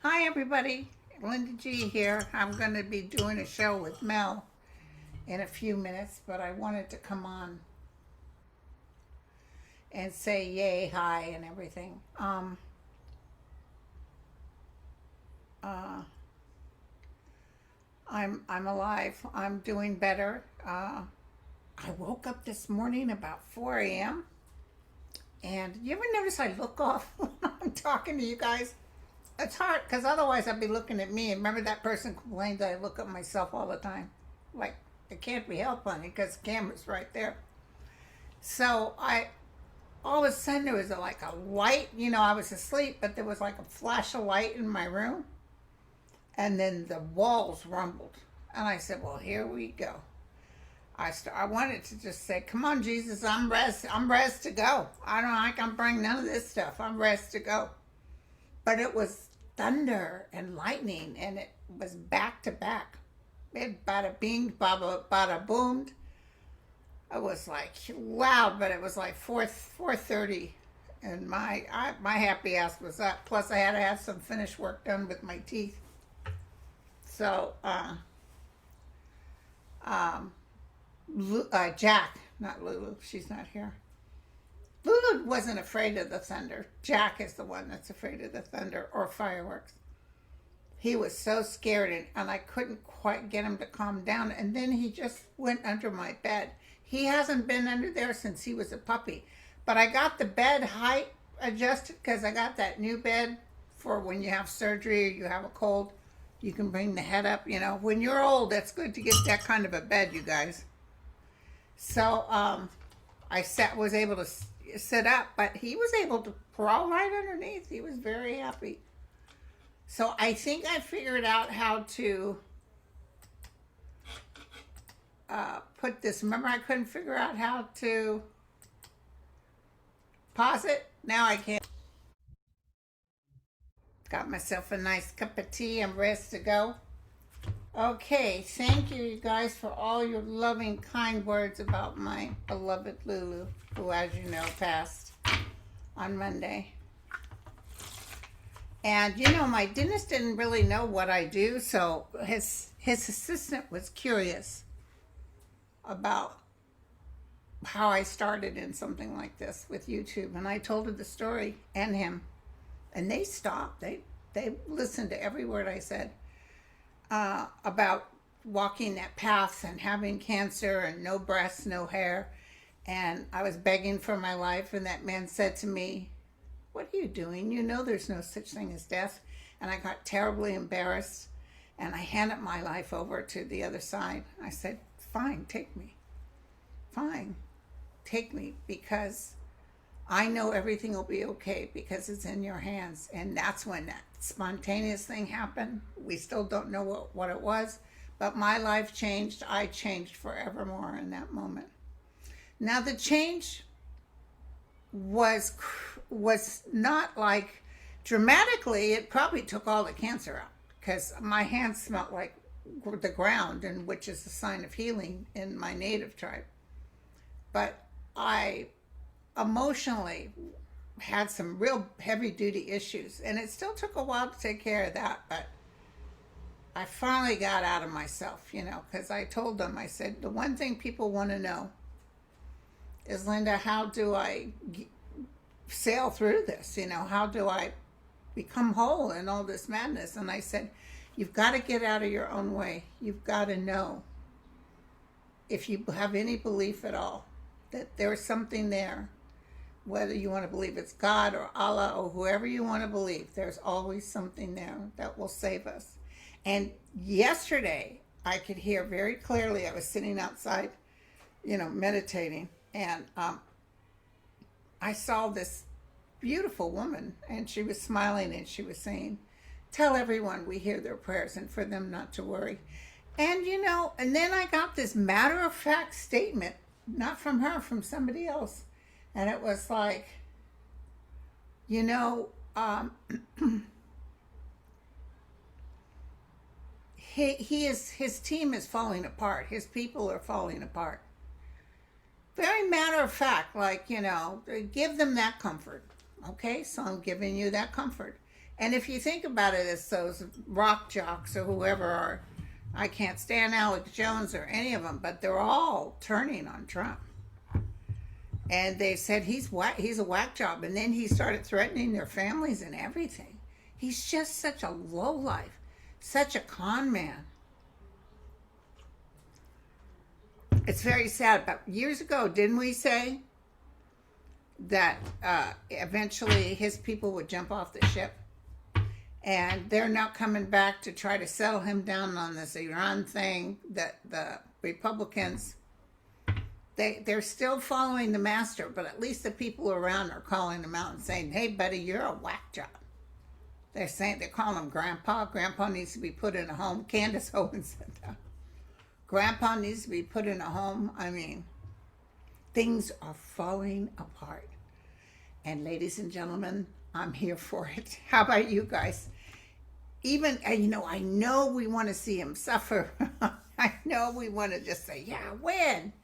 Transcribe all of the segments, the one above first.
Hi everybody, Linda G here. I'm going to be doing a show with Mel in a few minutes, but I wanted to come on and say yay, hi, and everything. Uh, I'm alive. I'm doing better. I woke up this morning about 4 a.m. and you ever notice I look off when I'm talking to you guys? It's hard because otherwise I'd be looking at me. And remember that person complained that I look at myself all the time. Like, it can't be helped, honey, because the camera's right there. So all of a sudden there was like a light. I was asleep, but there was like a flash of light in my room. And then the walls rumbled. And I said, well, here we go. I wanted to just say, come on, Jesus, I'm rest to go. I can bring none of this stuff. I'm rest to go. But it was thunder and lightning, and it was back to back. It bada bing, bada boomed. It was like loud, but it was like 4:30, and my happy ass was up. Plus, I had to have some finished work done with my teeth. So, Jack, not Lulu, she's not here. Lulu wasn't afraid of the thunder. Jack is the one that's afraid of the thunder or fireworks. He was so scared, and I couldn't quite get him to calm down. And then he just went under my bed. He hasn't been under there since he was a puppy. But I got the bed height adjusted because I got that new bed for when you have surgery or you have a cold. You can bring the head up. When you're old, it's good to get that kind of a bed, you guys. So I was able to sit up, but he was able to crawl right underneath. He was very happy. So I think I figured out how to put this. Remember, I couldn't figure out how to pause it. Now I can. Got myself a nice cup of tea. I'm ready to go. Okay, thank you guys for all your loving, kind words about my beloved Lulu, who, as you know, passed on Monday. And my dentist didn't really know what I do, so his assistant was curious about how I started in something like this with YouTube, and I told her the story and him, and they stopped. They listened to every word I said. About walking that path and having cancer and no breasts, no hair. And I was begging for my life, and that man said to me, what are you doing? There's no such thing as death. And I got terribly embarrassed, and I handed my life over to the other side. I said, fine, take me. Fine, take me, because I know everything will be okay because it's in your hands. And that's when that spontaneous thing happened. We still don't know what it was, but my life changed. I changed forevermore in that moment. Now the change was not like dramatically. It probably took all the cancer out because my hands smelled like the ground, and which is a sign of healing in my native tribe. But I emotionally had some real heavy duty issues, and it still took a while to take care of that, but I finally got out of myself, because I told them, I said, the one thing people want to know is, Linda, how do I sail through this? How do I become whole in all this madness? And I said, you've got to get out of your own way. You've got to know, if you have any belief at all, that there's something there. Whether you want to believe it's God or Allah or whoever you want to believe, there's always something there that will save us. And yesterday, I could hear very clearly. I was sitting outside, meditating, and I saw this beautiful woman, and she was smiling, and she was saying, tell everyone we hear their prayers and for them not to worry. And, and then I got this matter-of-fact statement, not from her, from somebody else. And it was like, his team is falling apart. His people are falling apart. Very matter of fact, like, give them that comfort. Okay, so I'm giving you that comfort. And if you think about it, as those rock jocks or whoever are, I can't stand Alex Jones or any of them, but they're all turning on Trump. And they said he's a whack job. And then he started threatening their families and everything. He's just such a lowlife, such a con man. It's very sad. But years ago, didn't we say that eventually his people would jump off the ship? And they're now coming back to try to settle him down on this Iran thing. That the Republicans, they're still following the master, but at least the people around are calling him out and saying, "Hey, buddy, you're a whack job." They're calling him Grandpa. Grandpa needs to be put in a home. Candace Owens said that. Grandpa needs to be put in a home. I mean, things are falling apart. And ladies and gentlemen, I'm here for it. How about you guys? Even, I know we want to see him suffer. I know we want to just say, yeah, win.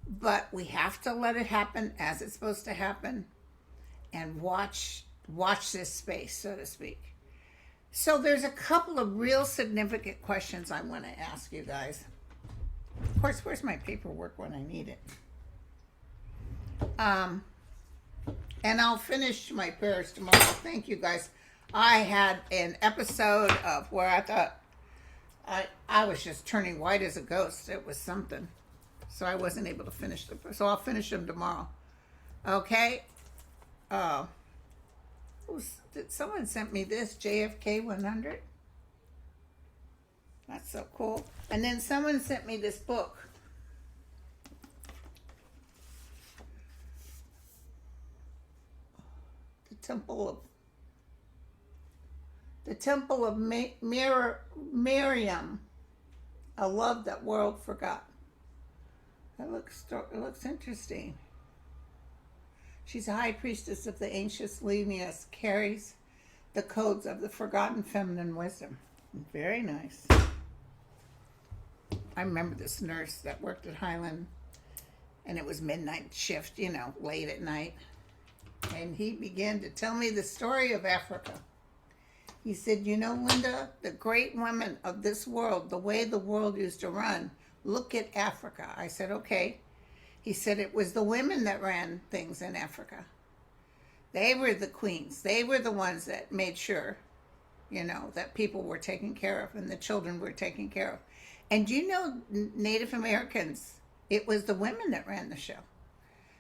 But we have to let it happen as it's supposed to happen and watch this space, so to speak. So there's a couple of real significant questions I want to ask you guys. Of course, where's my paperwork when I need it? And I'll finish my prayers tomorrow. Thank you, guys. I had an episode of where I thought I was just turning white as a ghost. It was something. So I wasn't able to finish them. So I'll finish them tomorrow. Okay? Did someone sent me this, JFK 100? That's so cool. And then someone sent me this book. The Temple of Miriam, a love that world forgot. It looks interesting. She's a high priestess of the ancient lineage, carries the codes of the forgotten feminine wisdom. Very nice. I remember this nurse that worked at Highland, and it was midnight shift, late at night. And he began to tell me the story of Africa. He said, Linda, the great women of this world, the way the world used to run, look at Africa. I said, okay. He said it was the women that ran things in Africa. They were the queens. They were the ones that made sure, that people were taken care of and the children were taken care of. And Native Americans, it was the women that ran the show.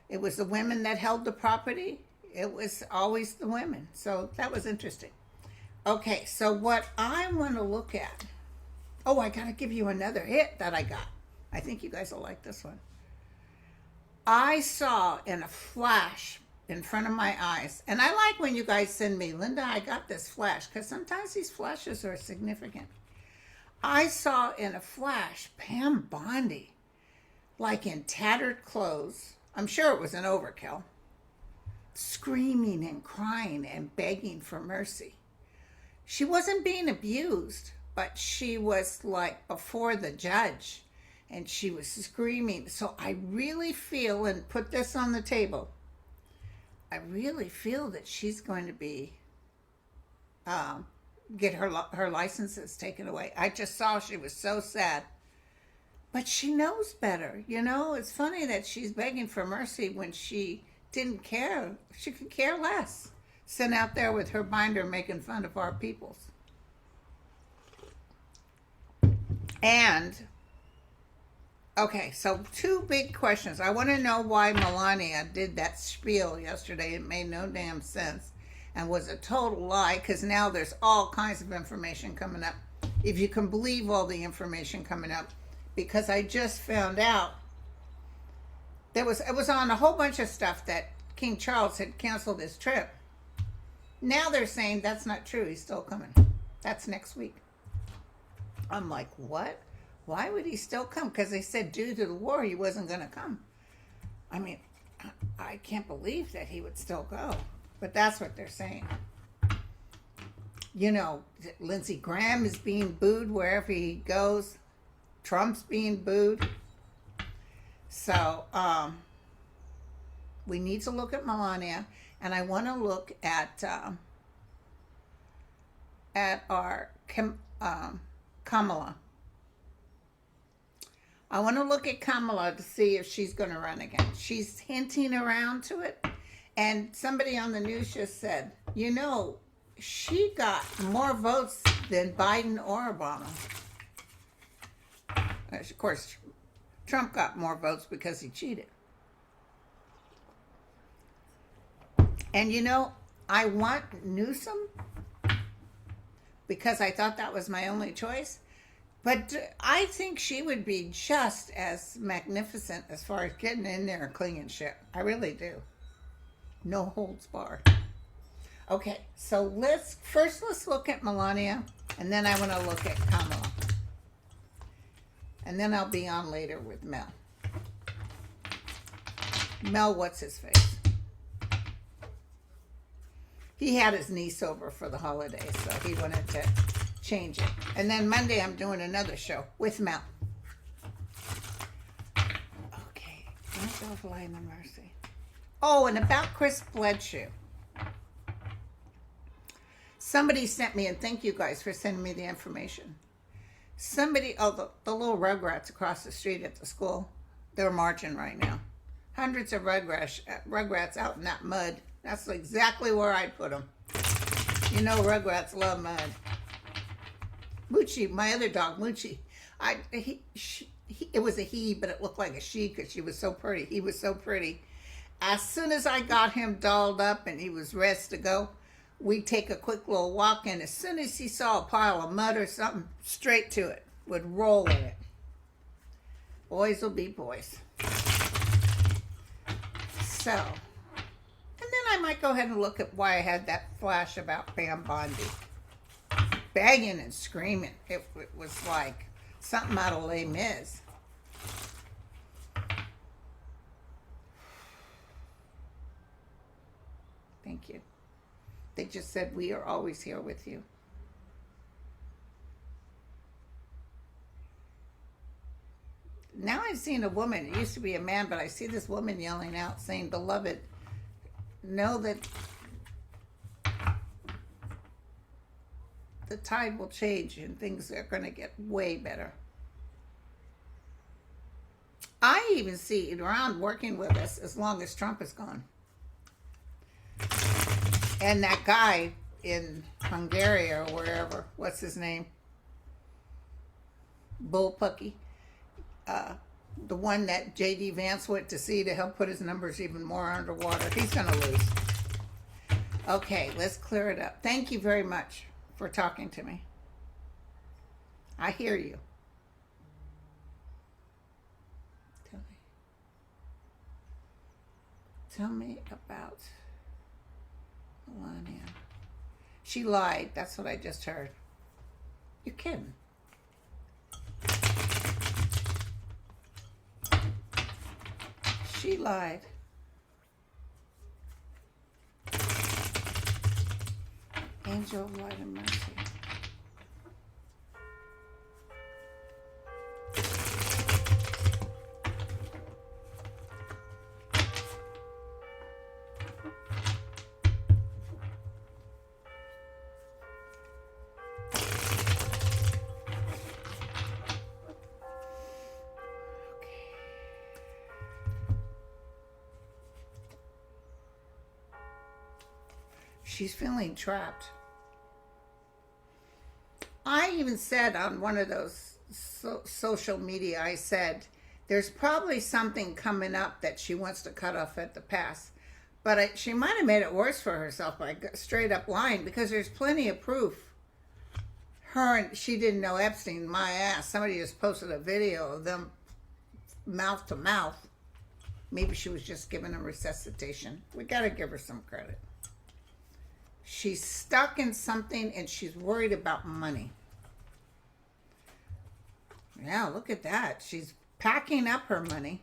It was the women that held the property. It was always the women. So that was interesting. Okay, so what I want to look at. Oh, I got to give you another hit that I got. I think you guys will like this one. I saw in a flash in front of my eyes, and I like when you guys send me, Linda, I got this flash, because sometimes these flashes are significant. I saw in a flash Pam Bondi, like in tattered clothes. I'm sure it was an overkill. Screaming and crying and begging for mercy. She wasn't being abused, but she was like before the judge, and she was screaming. So I really feel, and put this on the table, I really feel that she's going to be get her licenses taken away. I just saw she was so sad. But she knows better. It's funny that she's begging for mercy when she didn't care. She could care less. Sitting out there with her binder making fun of our peoples. And, okay, so two big questions. I want to know why Melania did that spiel yesterday. It made no damn sense and was a total lie, because now there's all kinds of information coming up. If you can believe all the information coming up. Because I just found out it was on a whole bunch of stuff that King Charles had canceled his trip. Now they're saying that's not true. He's still coming. That's next week. I'm like, what? Why would he still come? Because they said due to the war he wasn't going to come. I mean, I can't believe that he would still go. But that's what they're saying. Lindsey Graham is being booed wherever he goes. Trump's being booed. So, we need to look at Melania, and I want to look at at our Kamala. I want to look at Kamala to see if she's going to run again. She's hinting around to it. And somebody on the news just said, you know, she got more votes than Biden or Obama. Of course, Trump got more votes because he cheated. And you know, I want Newsom because I thought that was my only choice. But I think she would be just as magnificent as far as getting in there and cleaning shit. I really do. No holds barred. Okay, so let's look at Melania, and then I want to look at Kamala. And then I'll be on later with Mel. Mel, what's his face? He had his niece over for the holidays, so he wanted to change it. And then Monday I'm doing another show with Mel. Okay, don't go line of mercy. Oh, and about Chris Bledsoe. Somebody sent me, and thank you guys for sending me the information. Somebody, the little Rugrats across the street at the school, they're marching right now. Hundreds of Rugrats out in that mud. That's exactly where I'd put them. You know Rugrats love mud. Moochie, my other dog, Moochie. It was a he, but it looked like a she because she was so pretty. He was so pretty. As soon as I got him dolled up and he was ready to go, we'd take a quick little walk, and as soon as he saw a pile of mud or something, straight to it. Would roll in it. Boys will be boys. So, and then I might go ahead and look at why I had that flash about Pam Bondi. Begging and screaming. It was like something out of Les Mis. Thank you. They just said, we are always here with you. Now I've seen a woman, it used to be a man, but I see this woman yelling out saying, beloved, know that the tide will change and things are going to get way better. I even see Iran working with us as long as Trump is gone. And that guy in Hungary or wherever, what's his name? Bullpucky. The one that J.D. Vance went to see to help put his numbers even more underwater. He's going to lose. Okay, let's clear it up. Thank you very much for talking to me. I hear you. Tell me about Melania. She lied. That's what I just heard. You're kidding. She lied. Angel of light and mercy. She's feeling trapped. I even said on one of those social media, I said, there's probably something coming up that she wants to cut off at the pass. But she might have made it worse for herself by straight up lying, because there's plenty of proof. She didn't know Epstein, my ass. Somebody just posted a video of them mouth to mouth. Maybe she was just giving him resuscitation. We got to give her some credit. She's stuck in something and she's worried about money. Yeah, look at that. She's packing up her money.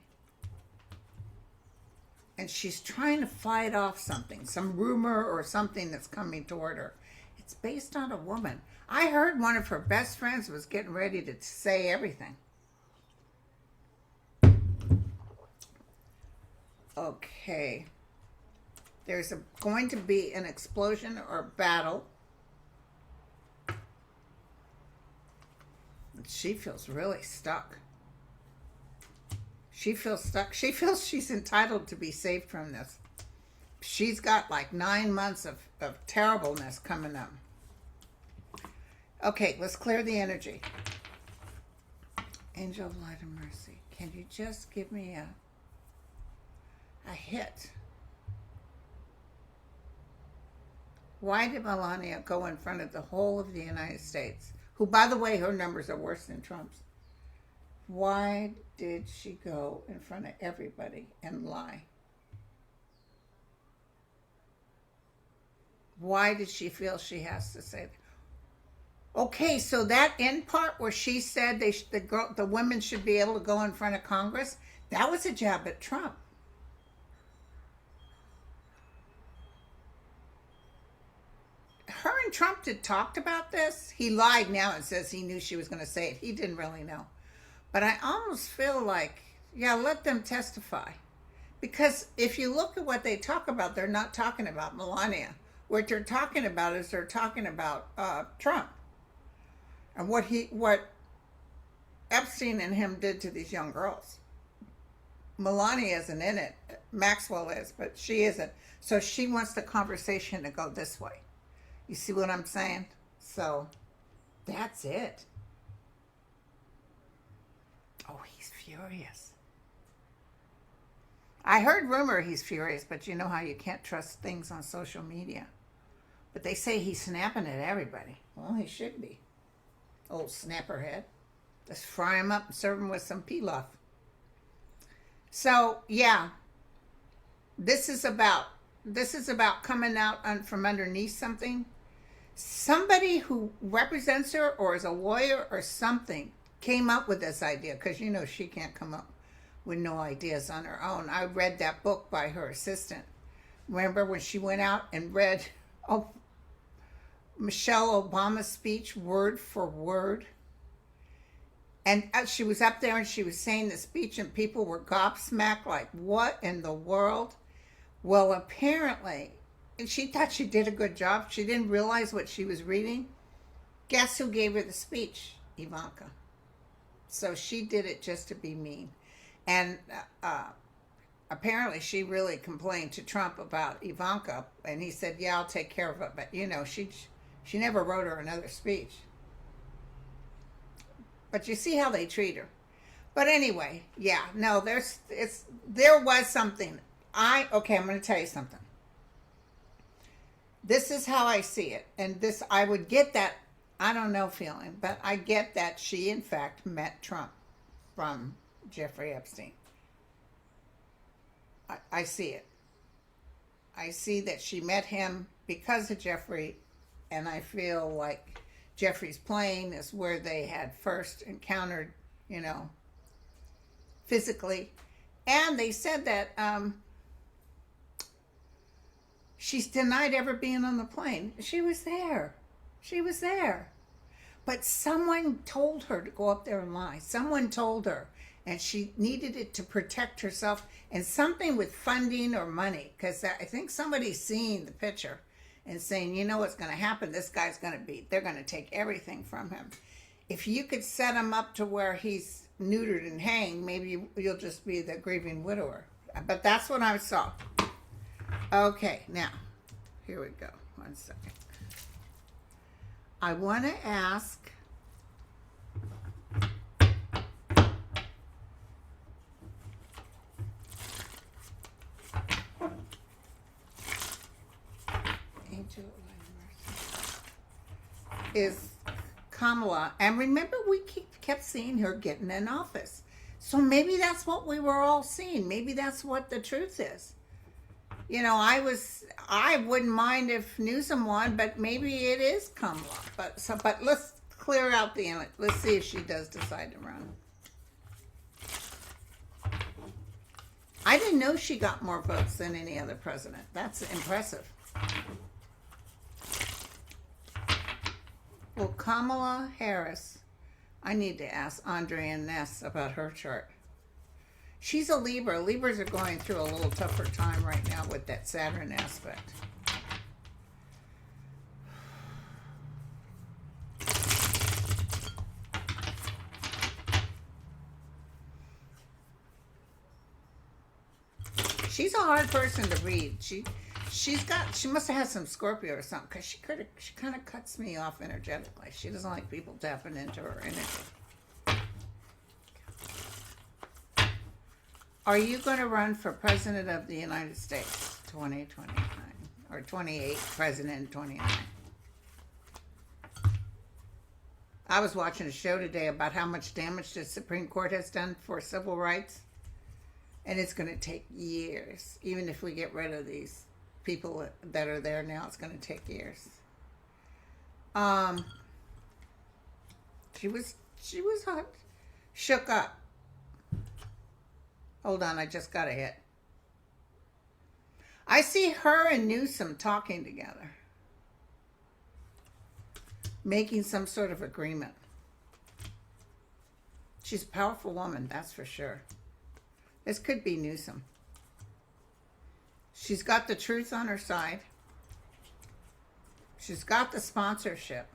And she's trying to fight off something, some rumor or something that's coming toward her. It's based on a woman. I heard one of her best friends was getting ready to say everything. Okay. There's going to be an explosion or battle She feels really stuck. She feels stuck. She feels she's entitled to be saved from this. She's got like 9 months of terribleness coming up. Okay, let's clear the energy. Angel of Light and Mercy, can you just give me a hit? Why did Melania go in front of the whole of the United States? Who, by the way, her numbers are worse than Trump's. Why did she go in front of everybody and lie? Why did she feel she has to say that? Okay, so that end part where she said the women should be able to go in front of Congress, that was a jab at Trump. Her and Trump had talked about this. He lied now and says he knew she was going to say it. He didn't really know. But I almost feel like, yeah, let them testify. Because if you look at what they talk about, they're not talking about Melania. What they're talking about is they're talking about Trump. And what Epstein and him did to these young girls. Melania isn't in it. Maxwell is, but she isn't. So she wants the conversation to go this way. You see what I'm saying? So that's it. Oh, he's furious. I heard rumor he's furious, but you know how you can't trust things on social media. But they say he's snapping at everybody. Well, he should be. Old snapperhead. Just fry him up and serve him with some pilaf. So, yeah. This is about coming out from underneath something. Somebody who represents her or is a lawyer or something came up with this idea, because you know she can't come up with no ideas on her own. I read that book by her assistant. Remember when she went out and read Michelle Obama's speech word for word? And she was up there and she was saying the speech and people were gobsmacked like, what in the world? Well, apparently, and she thought she did a good job. She didn't realize what she was reading. Guess who gave her the speech? Ivanka. So she did it just to be mean. And apparently she really complained to Trump about Ivanka. And he said, yeah, I'll take care of it. But, you know, she never wrote her another speech. But you see how they treat her. But anyway, yeah, no, there was something. Okay, I'm going to tell you something. This is how I see it. And I would get that, I don't know, feeling, but I get that she, in fact, met Trump from Jeffrey Epstein. I see it. I see that she met him because of Jeffrey, and I feel like Jeffrey's plane is where they had first encountered, you know, physically. And they said that she's denied ever being on the plane. She was there. She was there. But someone told her to go up there and lie. Someone told her. And she needed it to protect herself. And something with funding or money. Because I think somebody's seeing the picture and saying, you know what's going to happen? This guy's going to they're going to take everything from him. If you could set him up to where he's neutered and hanged, maybe you'll just be the grieving widower. But that's what I saw. Okay, now, here we go. 1 second. I want to ask, Angel is Kamala, and remember we kept seeing her getting in office. So maybe that's what we were all seeing. Maybe that's what the truth is. You know, I wouldn't mind if Newsom won, but maybe it is Kamala. But let's clear out the inlet. Let's see if she does decide to run. I didn't know she got more votes than any other president. That's impressive. Well, Kamala Harris, I need to ask Andrea Ness about her chart. She's a Libra. Libras are going through a little tougher time right now with that Saturn aspect. She's a hard person to read. She must have had some Scorpio or something, because she kind of cuts me off energetically. She doesn't like people tapping into her energy. Are you going to run for President of the United States 2029 or 28, President in 29? I was watching a show today about how much damage the Supreme Court has done for civil rights. And it's going to take years. Even if we get rid of these people that are there now, it's going to take years. She was shook up. Hold on, I just got a hit. I see her and Newsom talking together, making some sort of agreement. She's a powerful woman, that's for sure. This could be Newsom. She's got the truth on her side. She's got the sponsorship.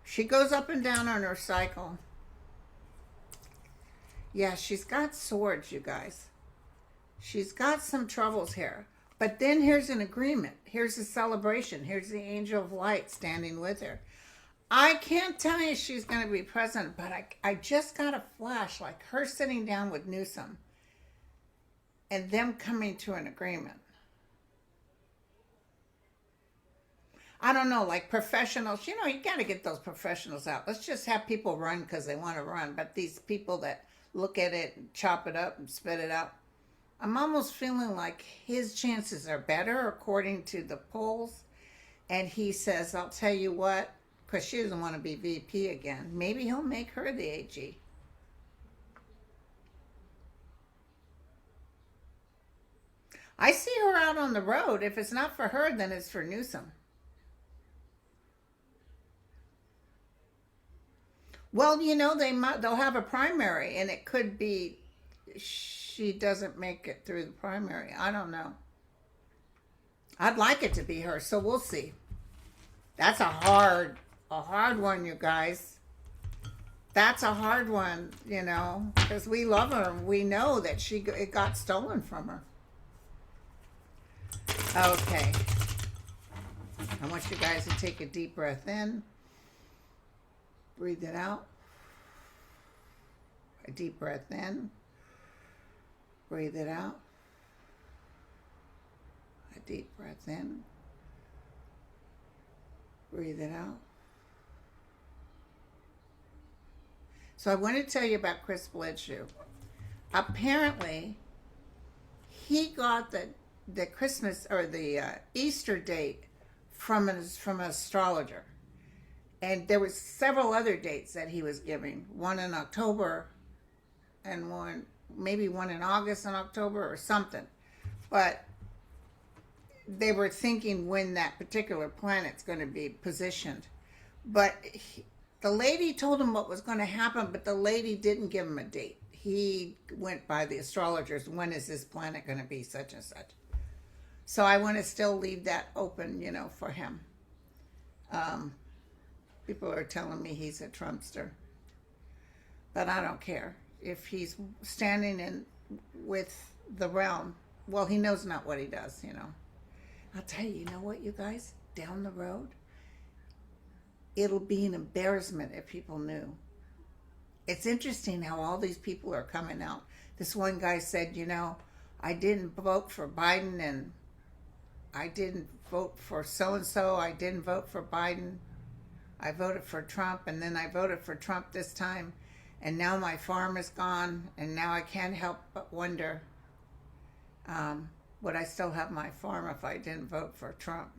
She goes up and down on her cycle. Yeah, she's got swords, you guys. She's got some troubles here. But then here's an agreement. Here's a celebration. Here's the angel of light standing with her. I can't tell you she's going to be president, but I just got a flash, like her sitting down with Newsom and them coming to an agreement. I don't know, like professionals, you got to get those professionals out. Let's just have people run because they want to run. But these people that look at it and chop it up and spit it out, I'm almost feeling like his chances are better according to the polls. And he says, I'll tell you what, because she doesn't want to be VP again. Maybe he'll make her the AG. I see her out on the road. If it's not for her, then it's for Newsom. Well, they'll have a primary, and it could be she doesn't make it through the primary. I don't know. I'd like it to be her, so we'll see. That's a hard one, you guys. That's a hard one, because we love her. We know that it got stolen from her. Okay. I want you guys to take a deep breath in. Breathe it out. A deep breath in. Breathe it out. A deep breath in. Breathe it out. So I want to tell you about Chris Bledsoe. Apparently, he got the Christmas or the Easter date from an astrologer. And there was several other dates that he was giving. One in October and maybe one in August and October or something. But they were thinking when that particular planet's going to be positioned. But the lady told him what was going to happen, but the lady didn't give him a date. He went by the astrologers. When is this planet going to be such and such? So I want to still leave that open, for him. People are telling me he's a Trumpster. But I don't care. If he's standing in with the realm, well, he knows not what he does, I'll tell you, you know what, you guys? Down the road, it'll be an embarrassment if people knew. It's interesting how all these people are coming out. This one guy said, I didn't vote for Biden, and I didn't vote for so-and-so. I didn't vote for Biden. I voted for Trump, and then I voted for Trump this time, and now my farm is gone, and now I can't help but wonder, would I still have my farm if I didn't vote for Trump?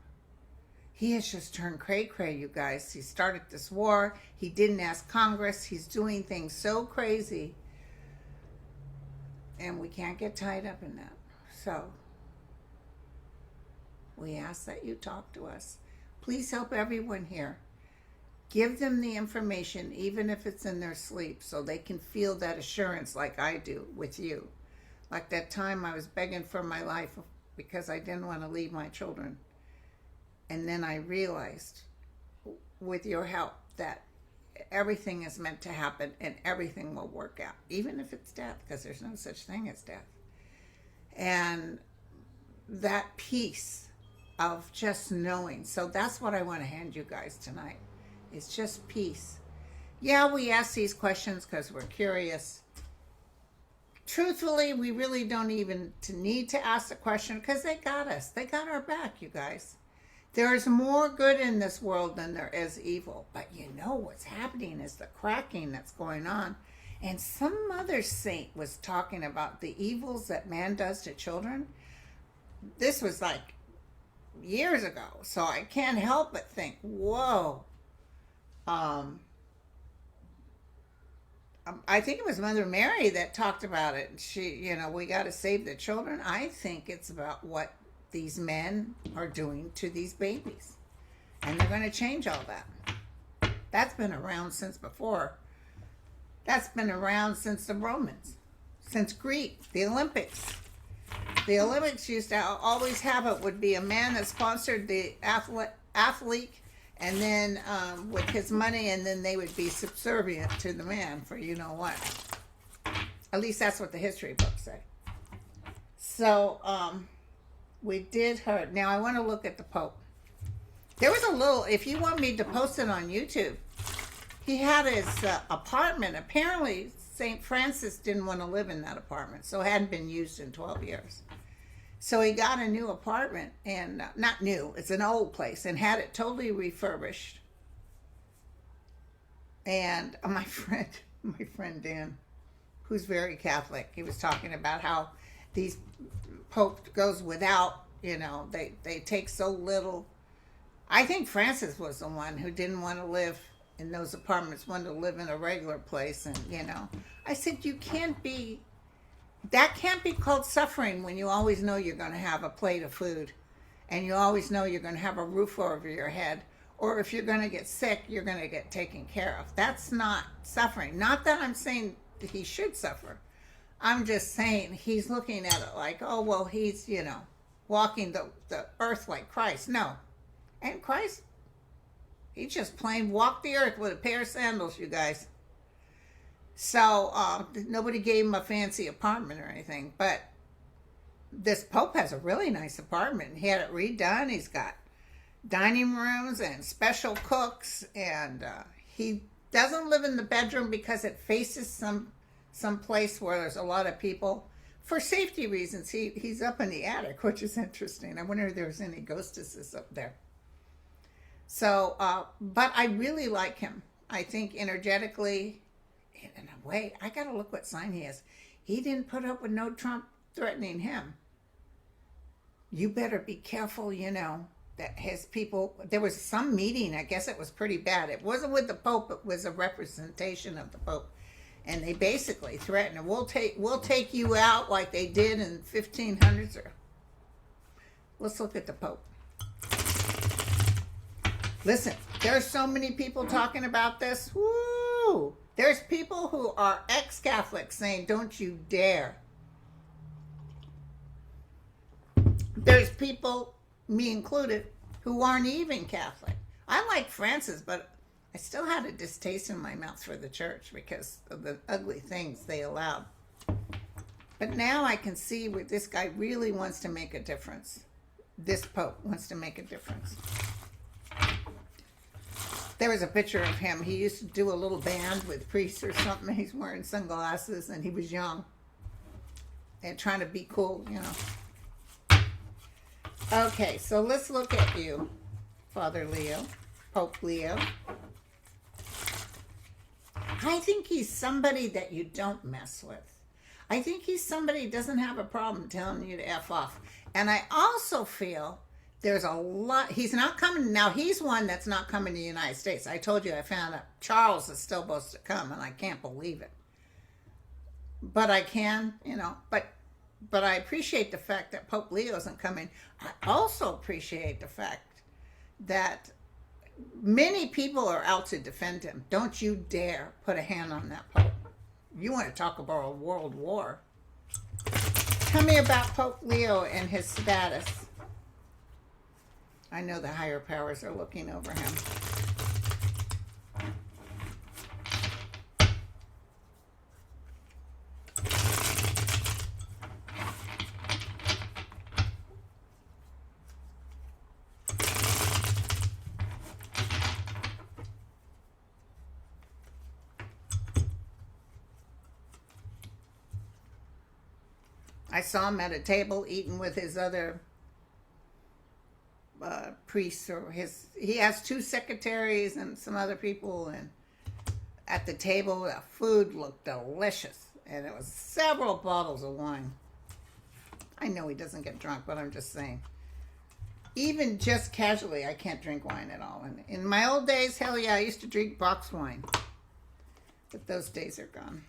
He has just turned cray-cray, you guys. He started this war. He didn't ask Congress. He's doing things so crazy, and we can't get tied up in that. So we ask that you talk to us. Please help everyone here. Give them the information, even if it's in their sleep, so they can feel that assurance like I do with you. Like that time I was begging for my life because I didn't want to leave my children. And then I realized, with your help, that everything is meant to happen and everything will work out, even if it's death, because there's no such thing as death. And that peace of just knowing. So that's what I want to hand you guys tonight. It's just peace. Yeah, we ask these questions because we're curious. Truthfully, we really don't even need to ask the question because they got us. They got our back, you guys. There's more good in this world than there is evil. But you know what's happening is the cracking that's going on. And some other saint was talking about the evils that man does to children. This was like years ago. So I can't help but think, whoa. I think it was Mother Mary that talked about it. She, we got to save the children. I think it's about what these men are doing to these babies. And they're going to change all that. That's been around since before. That's been around since the Romans, since Greek, the Olympics. The Olympics used to always have it would be a man that sponsored the athlete and then with his money, and then they would be subservient to the man for you know what. At least that's what the history books say. So we did her. Now I want to look at the Pope. There was a little, if you want me to post it on YouTube, he had his apartment. Apparently St. Francis didn't want to live in that apartment, so it hadn't been used in 12 years. So he got a new apartment, and not new, it's an old place, and had it totally refurbished. And my friend Dan, who's very Catholic, he was talking about how these Pope goes without, they take so little. I think Francis was the one who didn't want to live in those apartments, wanted to live in a regular place, and I said, that can't be called suffering when you always know you're going to have a plate of food and you always know you're going to have a roof over your head, or if you're going to get sick, you're going to get taken care of. That's not suffering. Not that I'm saying that he should suffer. I'm just saying he's looking at it like, oh, well, he's, walking the earth like Christ. No. And Christ, he just plain walked the earth with a pair of sandals, you guys. So nobody gave him a fancy apartment or anything, but this Pope has a really nice apartment. He had it redone. He's got dining rooms and special cooks, and he doesn't live in the bedroom because it faces some place where there's a lot of people. For safety reasons, he's up in the attic, which is interesting. I wonder if there's any ghostesses up there. So, but I really like him. I think energetically, in a way, I got to look what sign he is. He didn't put up with no Trump threatening him. You better be careful, that his people, there was some meeting, I guess it was pretty bad. It wasn't with the Pope, it was a representation of the Pope. And they basically threatened, we'll take you out like they did in 1500s. Let's look at the Pope. Listen, there's so many people talking about this. Woo! There's people who are ex-Catholics saying, don't you dare. There's people, me included, who aren't even Catholic. I like Francis, but I still had a distaste in my mouth for the church because of the ugly things they allowed. But now I can see where this guy really wants to make a difference. This Pope wants to make a difference. There was a picture of him. He used to do a little band with priests or something. He's wearing sunglasses and he was young and trying to be cool, Okay, so let's look at you, Father Leo, Pope Leo. I think he's somebody that you don't mess with. I think he's somebody who doesn't have a problem telling you to F off. And I also feel there's a lot. He's not coming. Now, he's one that's not coming to the United States. I told you I found out Charles is still supposed to come, and I can't believe it. But I can, but I appreciate the fact that Pope Leo isn't coming. I also appreciate the fact that many people are out to defend him. Don't you dare put a hand on that Pope. You want to talk about a world war. Tell me about Pope Leo and his status. I know the higher powers are looking over him. I saw him at a table eating with his other priests, or he has two secretaries and some other people, and at the table the food looked delicious, and it was several bottles of wine. I know he doesn't get drunk, but I'm just saying, even just casually, I can't drink wine at all. And in my old days, hell yeah, I used to drink boxed wine, but those days are gone.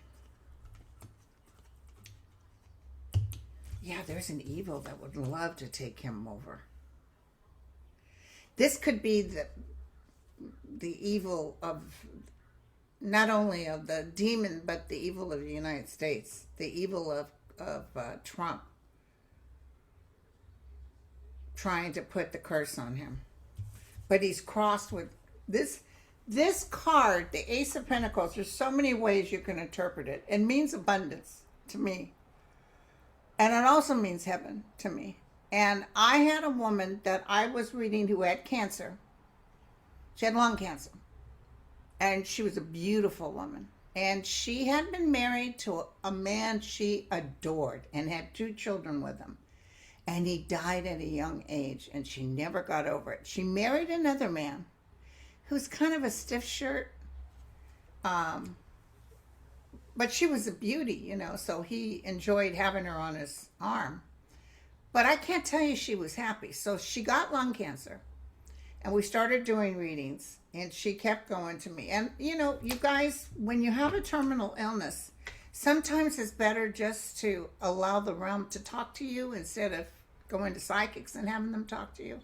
Yeah, there's an evil that would love to take him over. This could be the evil of, not only of the demon, but the evil of the United States, the evil of Trump trying to put the curse on him. But he's crossed with this card, the Ace of Pentacles. There's so many ways you can interpret it. It means abundance to me. And it also means heaven to me. And I had a woman that I was reading who had cancer. She had lung cancer. And she was a beautiful woman. And she had been married to a man she adored and had 2 children with him. And he died at a young age, and she never got over it. She married another man who's kind of a stiff shirt. But she was a beauty, so he enjoyed having her on his arm. But I can't tell you she was happy. So she got lung cancer, and we started doing readings, and she kept going to me. And, you guys, when you have a terminal illness, sometimes it's better just to allow the realm to talk to you instead of going to psychics and having them talk to you.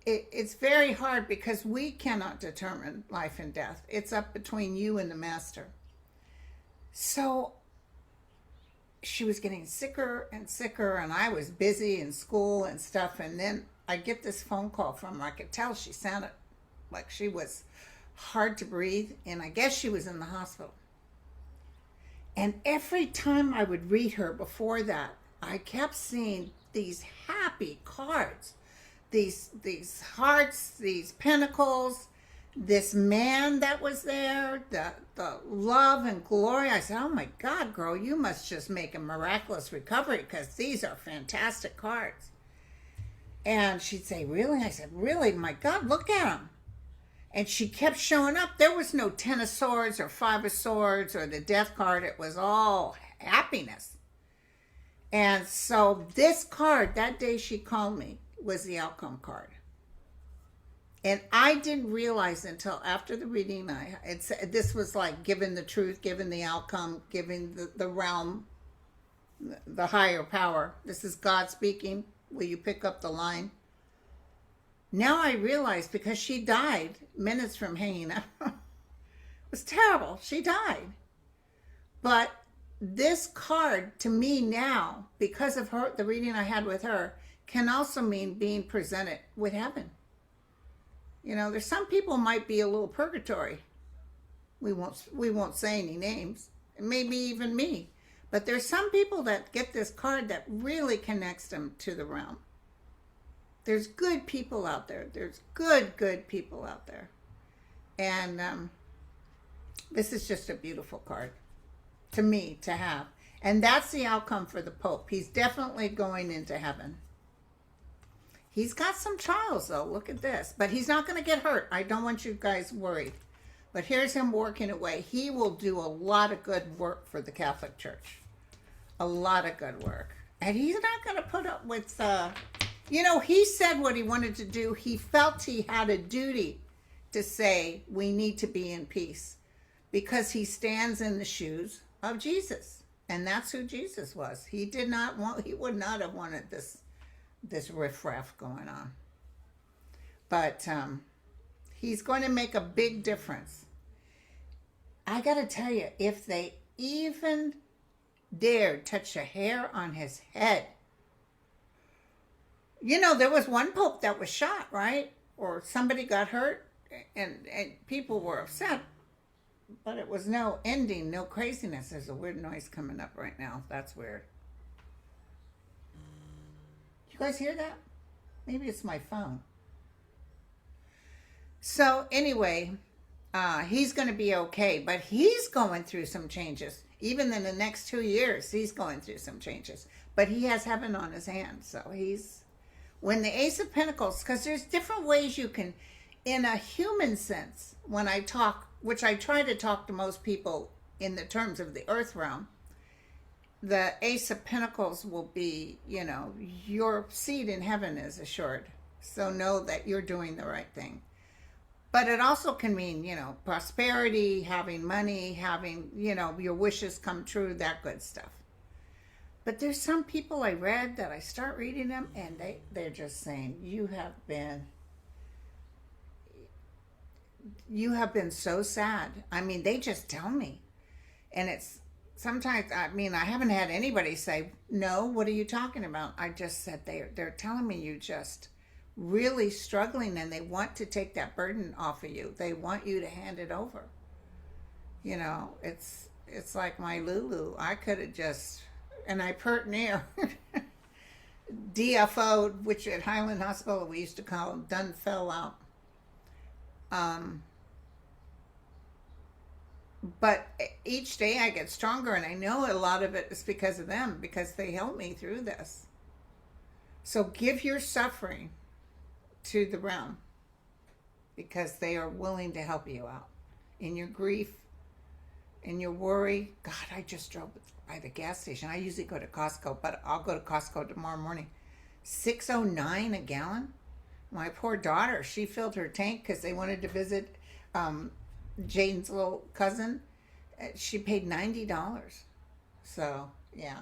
It's very hard because we cannot determine life and death. It's up between you and the master. So she was getting sicker and sicker, and I was busy in school and stuff. And then I get this phone call from her. I could tell she sounded like she was hard to breathe, and I guess she was in the hospital. And every time I would read her before that, I kept seeing these happy cards, these hearts, these pentacles, this man that was there, the love and glory. I said, oh my God, girl, you must just make a miraculous recovery because these are fantastic cards. And she'd say, really? I said, really? My God, look at them. And she kept showing up. There was no 10 of swords or 5 of swords or the death card. It was all happiness. And so this card, that day she called me, was the outcome card. And I didn't realize until after the reading, this was like giving the truth, giving the outcome, giving the realm, the higher power. This is God speaking. Will you pick up the line? Now I realize, because she died minutes from hanging up. It was terrible. She died. But this card, to me now, because of her, the reading I had with her, can also mean being presented with heaven. There's some people might be a little purgatory. We won't say any names. Maybe even me. But there's some people that get this card that really connects them to the realm. There's good people out there. There's good people out there. And this is just a beautiful card to me to have. And that's the outcome for the Pope. He's definitely going into heaven. He's got some trials, though. Look at this. But he's not going to get hurt. I don't want you guys worried. But here's him working away. He will do a lot of good work for the Catholic Church. A lot of good work. And he's not going to put up with... he said what he wanted to do. He felt he had a duty to say we need to be in peace. Because he stands in the shoes of Jesus. And that's who Jesus was. He would not have wanted this riffraff going on. But he's going to make a big difference. I got to tell you, if they even dared touch a hair on his head. There was one pope that was shot, right? Or somebody got hurt, and people were upset. But it was no ending, no craziness. There's a weird noise coming up right now. That's weird. You guys hear that? Maybe it's my phone. So anyway, he's going to be okay, but he's going through some changes. even in the next 2 years, he's going through some changes. But he has heaven on his hands. So he's, when the Ace of Pentacles, because there's different ways you can, in a human sense, when I talk, which I try to talk to most people in the terms of the earth realm, the Ace of Pentacles will be, you know, your seat in heaven is assured. So know that you're doing the right thing. But it also can mean, you know, prosperity, having money, having, you know, your wishes come true, that good stuff. But there's some people I read that I start reading them and they're just saying, you have been so sad. I mean, they just tell me. And it's sometimes, I mean, I haven't had anybody say, no, what are you talking about? I just said they're telling me you just really struggling and they want to take that burden off of you. They want you to hand it over. You know, it's like my Lulu. I could have just, and I pert near DFO'd, which at Highland Hospital we used to call them, done fell out. But each day I get stronger, and I know a lot of it is because of them, because they helped me through this. So give your suffering to the realm, because they are willing to help you out in your grief, in your worry. God, I just drove by the gas station. I usually go to Costco, but I'll go to Costco tomorrow morning. $6.09 a gallon. My poor daughter, she filled her tank because they wanted to visit Jane's little cousin. She paid $90. So, yeah.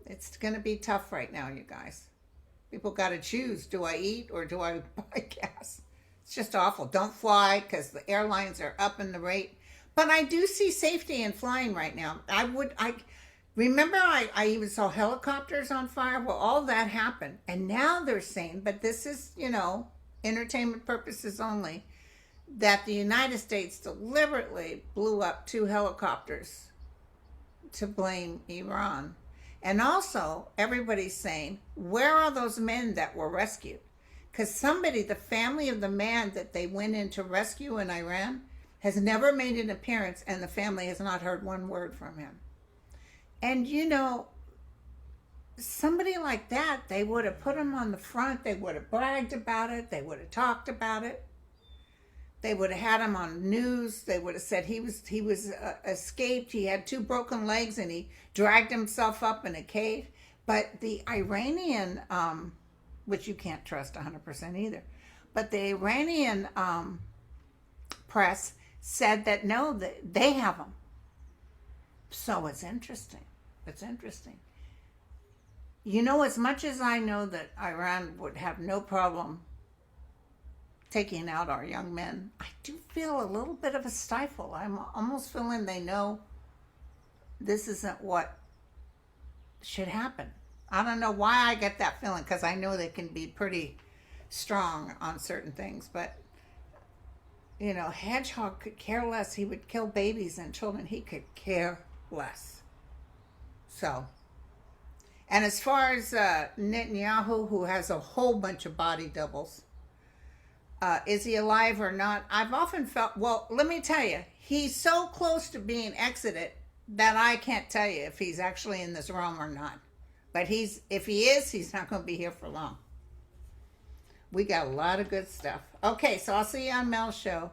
It's going to be tough right now, you guys. People got to choose. Do I eat or do I buy gas? It's just awful. Don't fly because the airlines are up in the rate. But I do see safety in flying right now. I remember I even saw helicopters on fire. Well, all that happened. And now they're saying, but this is, you know, entertainment purposes only, that the United States deliberately blew up 2 helicopters to blame Iran. And also, everybody's saying, where are those men that were rescued? Because somebody, the family of the man that they went in to rescue in Iran, has never made an appearance, and the family has not heard one word from him. And, you know, somebody like that, they would have put him on the front. They would have bragged about it. They would have talked about it. They would have had him on news. They would have said he was escaped. He had 2 broken legs and he dragged himself up in a cave. But the Iranian, which you can't trust 100% either, but the Iranian press said that no, that they have him. So it's interesting. It's interesting. You know, as much as I know that Iran would have no problem taking out our young men, I do feel a little bit of a stifle. I'm almost feeling they know this isn't what should happen. I don't know why I get that feeling, because I know they can be pretty strong on certain things, but you know, Hedgehog could care less. He would kill babies and children. He could care less. So, and as far as Netanyahu, who has a whole bunch of body doubles, is he alive or not? I've often felt, well, let me tell you, he's so close to being exited that I can't tell you if he's actually in this realm or not. But if he is, he's not going to be here for long. We got a lot of good stuff. Okay, so I'll see you on Mel's show,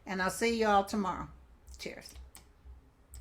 and I'll see you all tomorrow. Cheers.